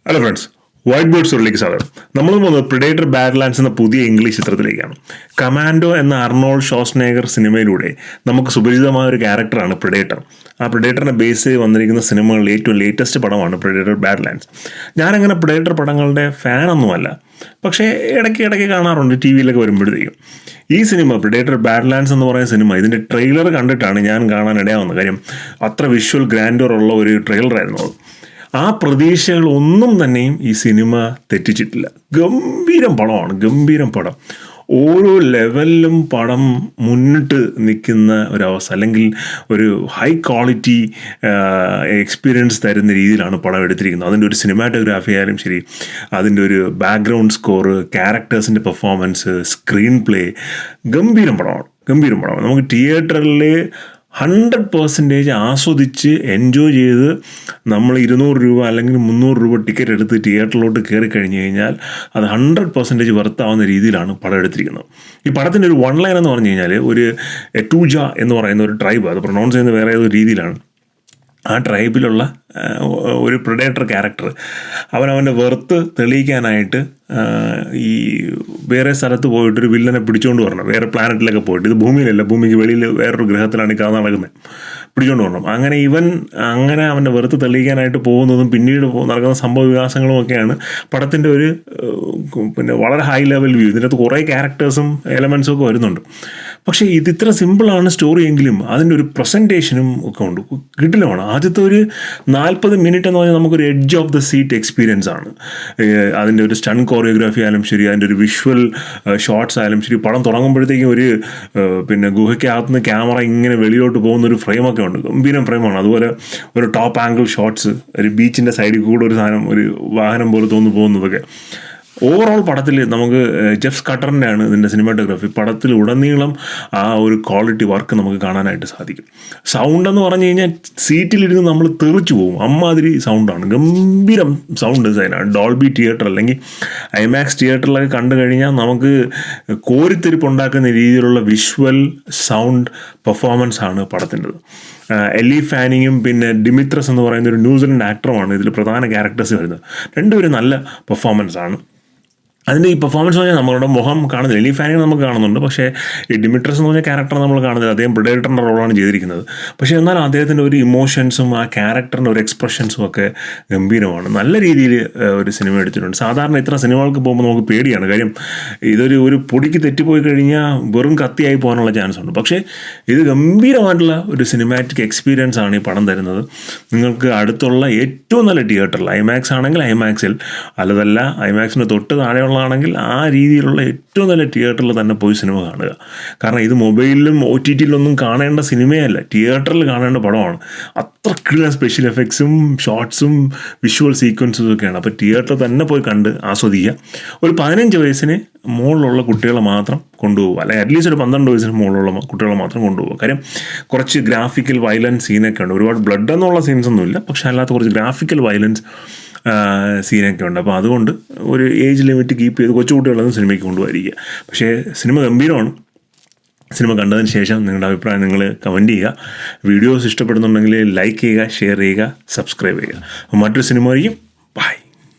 Hello friends, white bird സ്റ്റോറിയിലേക്ക് സ്വാഗതം. നമ്മൾ പോകുന്നത് പ്രിഡേറ്റർ ബാഡ്ലാൻഡ്സ് എന്ന പുതിയ ഇംഗ്ലീഷ് ചിത്രത്തിലേക്കാണ്. കമാൻഡോ എന്ന അർണോൾഡ് ഷോസ്നേഗർ സിനിമയിലൂടെ നമുക്ക് സുപരിചിതമായ ഒരു ക്യാരക്ടറാണ് പ്രിഡേറ്റർ. ആ പ്രിഡേറ്ററിനെ ബേസ് ചെയ്ത് വന്നിരിക്കുന്ന സിനിമകളിൽ ഏറ്റവും ലേറ്റസ്റ്റ് പടമാണ് പ്രിഡേറ്റർ ബാഡ്ലാൻഡ്സ്. ഞാനങ്ങനെ പ്രിഡേറ്റർ പടങ്ങളുടെ ഫാനൊന്നുമല്ല, പക്ഷേ ഇടയ്ക്ക് കാണാറുണ്ട് ടി വിയിലൊക്കെ വരുമ്പോഴത്തേക്കും. ഈ സിനിമ പ്രിഡേറ്റർ ബാഡ്ലാൻഡ്സ് എന്ന് പറയുന്ന സിനിമ, ഇതിൻ്റെ ട്രെയിലർ കണ്ടിട്ടാണ് ഞാൻ കാണാൻ ഇടയാവുന്നത്. കാര്യം അത്ര വിഷ്വൽ ഗ്രാൻഡർ ഉള്ള ഒരു ട്രെയിലറായിരുന്നു അത്. ആ പ്രതീക്ഷകളൊന്നും തന്നെയും ഈ സിനിമ തെറ്റിച്ചിട്ടില്ല. ഗംഭീരം പടമാണ്, ഗംഭീരം പടം. ഓരോ ലെവലിലും പടം മുന്നിട്ട് നിൽക്കുന്ന ഒരവസ്ഥ, അല്ലെങ്കിൽ ഒരു ഹൈ ക്വാളിറ്റി എക്സ്പീരിയൻസ് തരുന്ന രീതിയിലാണ് പടം എടുത്തിരിക്കുന്നത്. അതിൻ്റെ ഒരു സിനിമാറ്റോഗ്രാഫി ആയാലും ശരി, അതിൻ്റെ ഒരു ബാക്ക്ഗ്രൗണ്ട് സ്കോറ്, ക്യാരക്ടേഴ്സിൻ്റെ പെർഫോമൻസ്, സ്ക്രീൻ പ്ലേ, ഗംഭീരം പടമാണ്. നമുക്ക് തിയേറ്ററിൽ 100% ആസ്വദിച്ച് എൻജോയ് ചെയ്ത് നമ്മൾ 200 രൂപ അല്ലെങ്കിൽ 300 രൂപ ടിക്കറ്റ് എടുത്ത് തിയേറ്ററിലോട്ട് കയറി കഴിഞ്ഞ് കഴിഞ്ഞാൽ അത് 100% വർത്താവുന്ന രീതിയിലാണ് പടം എടുത്തിരിക്കുന്നത്. ഈ പടത്തിൻ്റെ ഒരു വൺ ലൈൻ എന്ന് പറഞ്ഞു കഴിഞ്ഞാൽ, ഒരു എറ്റൂജ എന്ന് പറയുന്ന ഒരു ട്രൈബ്, അത് പ്രൊനൗൺസ് ചെയ്യുന്നത് വേറെ ഏതൊരു രീതിയിലാണ്. ആ ട്രൈബിലുള്ള ഒരു പ്രിഡേറ്റർ ക്യാരക്ടർ അവൻ്റെ വെർത്ത് തെളിയിക്കാനായിട്ട് ഈ വേറെ സ്ഥലത്ത് പോയിട്ട് ഒരു വില്ലനെ പിടിച്ചുകൊണ്ട് വരണം. വേറെ പ്ലാനറ്റിലൊക്കെ പോയിട്ട്, ഇത് ഭൂമിയിലല്ല, ഭൂമിക്ക് വെളിയിൽ വേറൊരു ഗ്രഹത്തിലാണ് ഈ കഥ നടക്കുന്നത്, പിടിച്ചുകൊണ്ട് വരണം. അങ്ങനെ അവൻ്റെ വെറുത്ത് തെളിയിക്കാനായിട്ട് പോകുന്നതും പിന്നീട് നടക്കുന്ന സംഭവ വികാസങ്ങളും ഒക്കെയാണ് പടത്തിൻ്റെ ഒരു വളരെ ഹൈ ലെവൽ വ്യൂ. ഇതിനകത്ത് കുറേ ക്യാരക്ടേഴ്സും എലമെൻസും ഒക്കെ വരുന്നുണ്ട്. പക്ഷേ ഇത് ഇത്ര സിമ്പിളാണ് സ്റ്റോറി എങ്കിലും അതിൻ്റെ ഒരു പ്രസൻറ്റേഷനും ഒക്കെ ഉണ്ട്, കിടിലമാണ്. ആദ്യത്തെ ഒരു 40 മിനിറ്റ് എന്ന് പറഞ്ഞാൽ നമുക്കൊരു edge of the seat experience ആണ്. അതിൻ്റെ ഒരു സ്റ്റൺ കോറിയോഗ്രാഫി ആയാലും ശരി, അതിൻ്റെ ഒരു വിഷ്വൽ ഷോട്ട്സ് ആയാലും ശരി, പടം തുടങ്ങുമ്പോഴത്തേക്കും ഒരു ഗുഹയ്ക്കകത്തുനിന്ന് ക്യാമറ ഇങ്ങനെ വെളിയോട്ട് പോകുന്ന ഒരു ഫ്രെയിമൊക്കെ ഉണ്ട്, ഗംഭീരം ഫ്രെയിമാണ്. അതുപോലെ ഒരു ടോപ്പ് ആംഗിൾ ഷോട്ട്സ്, ഒരു ബീച്ചിൻ്റെ സൈഡിൽ കൂടെ ഒരു സാധനം, ഒരു വാഹനം പോലെ തോന്നു പോകുന്നതൊക്കെ. ഓവറോൾ പടത്തിൽ നമുക്ക് ജെഫ് സ്കട്ടറിൻ്റെ ആണ് ഇതിൻ്റെ സിനിമാറ്റോഗ്രാഫി. പടത്തിൽ ഉടനീളം ആ ഒരു ക്വാളിറ്റി വർക്ക് നമുക്ക് കാണാനായിട്ട് സാധിക്കും. സൗണ്ട് എന്ന് പറഞ്ഞു കഴിഞ്ഞാൽ സീറ്റിലിരുന്ന് നമ്മൾ തെറിച്ചു പോകും, അമ്മാതിരി സൗണ്ടാണ്, ഗംഭീരം സൗണ്ട് ഡിസൈനാണ്. ഡോൾബി തിയേറ്റർ അല്ലെങ്കിൽ ഐമാക്സ് തിയേറ്ററിലൊക്കെ കണ്ടു കഴിഞ്ഞാൽ നമുക്ക് കോരിത്തെരിപ്പുണ്ടാക്കുന്ന രീതിയിലുള്ള വിഷ്വൽ സൗണ്ട് പെർഫോമൻസ് ആണ് പടത്തിൻ്റെത്. എല്ലി ഫാനിങ്ങും പിന്നെ ഡിമിത്രസ് എന്ന് പറയുന്ന ഒരു ന്യൂസിലൻഡ് ആക്ടറുമാണ് ഇതിൽ പ്രധാന ക്യാരക്ടേഴ്സ് വരുന്നത്. രണ്ടുപേരും നല്ല പെർഫോമൻസ് ആണ്. അതിൻ്റെ ഈ പെർഫോമൻസ് എന്ന് പറഞ്ഞാൽ നമ്മളുടെ മുഖം കാണുന്നില്ല. എലി ഫാനിങ് നമുക്ക് കാണുന്നുണ്ട്, പക്ഷേ ഈ ഡിമിട്രസ് എന്ന് പറഞ്ഞ ക്യാരക്ടർ നമ്മൾ കാണുന്നില്ല. അദ്ദേഹം പ്രിഡേറ്ററിൻ്റെ റോളാണ് ചെയ്തിരിക്കുന്നത്. പക്ഷേ എന്നാൽ അദ്ദേഹത്തിൻ്റെ ഒരു ഇമോഷൻസും ആ ക്യാരക്ടറിൻ്റെ ഒരു എക്സ്പ്രഷൻസും ഒക്കെ ഗംഭീരമാണ്. നല്ല രീതിയിൽ ഒരു സിനിമ എടുത്തിട്ടുണ്ട്. സാധാരണ ഇത്ര സിനിമകൾക്ക് പോകുമ്പോൾ നമുക്ക് പേടിയാണ്. കാര്യം ഒരു പൊടിക്ക് തെറ്റിപ്പോയി കഴിഞ്ഞാൽ വെറും കത്തിയായി പോകാനുള്ള ചാൻസ് ഉണ്ട്. പക്ഷേ ഇത് ഗംഭീരമായിട്ടുള്ള ഒരു സിനിമാറ്റിക് എക്സ്പീരിയൻസ് ആണ് ഈ പടം തരുന്നത്. നിങ്ങൾക്ക് അടുത്തുള്ള ഏറ്റവും നല്ല തിയേറ്ററിൽ, ഐമാക്സ് ആണെങ്കിൽ ഐമാക്സിൽ, അല്ലതല്ല ഐമാക്സിന് തൊട്ട് താഴെയുള്ള ആണെങ്കിൽ ആ രീതിയിലുള്ള ഏറ്റവും നല്ല തിയേറ്ററിൽ തന്നെ പോയി സിനിമ കാണുക. കാരണം ഇത് മൊബൈലിലും OTT-യിലൊന്നും കാണേണ്ട സിനിമയല്ല, തിയേറ്ററിൽ കാണേണ്ട പടമാണ്. അത്രക്കുള്ള സ്പെഷ്യൽ എഫക്ട്സും ഷോർട്ട്സും വിഷ്വൽ സീക്വൻസും ഒക്കെയാണ്. അപ്പോൾ തിയേറ്ററിൽ തന്നെ പോയി കണ്ട് ആസ്വദിക്കുക. ഒരു 15 വയസ്സിന് മുകളിലുള്ള കുട്ടികളെ മാത്രം കൊണ്ടുപോകുക, അല്ലെങ്കിൽ അറ്റ്ലീസ്റ്റ് ഒരു 12 വയസ്സിന് മുകളിലുള്ള കുട്ടികളെ മാത്രം കൊണ്ടുപോകുക. കാര്യം കുറച്ച് ഗ്രാഫിക്കൽ വയലൻസ് സീനൊക്കെ ഉണ്ട്. ഒരുപാട് ബ്ലഡ് എന്നുള്ള സീൻസൊന്നുമില്ല, പക്ഷേ അല്ലാത്ത കുറച്ച് ഗ്രാഫിക്കൽ വയലൻസ് സീനൊക്കെ ഉണ്ട്. അപ്പോൾ അതുകൊണ്ട് ഒരു ഏജ് ലിമിറ്റ് കീപ്പ് ചെയ്ത് കൊച്ചുകുട്ടികളൊന്നും സിനിമയ്ക്ക് കൊണ്ടുപോയിരിക്കുക. പക്ഷേ സിനിമ ഗംഭീരമാണ്. സിനിമ കണ്ടതിന് ശേഷം നിങ്ങളുടെ അഭിപ്രായം നിങ്ങൾ കമൻറ്റ് ചെയ്യുക. വീഡിയോസ് ഇഷ്ടപ്പെടുന്നുണ്ടെങ്കിൽ ലൈക്ക് ചെയ്യുക, ഷെയർ ചെയ്യുക, സബ്സ്ക്രൈബ് ചെയ്യുക. അപ്പോൾ മറ്റൊരു സിനിമ ആയിരിക്കും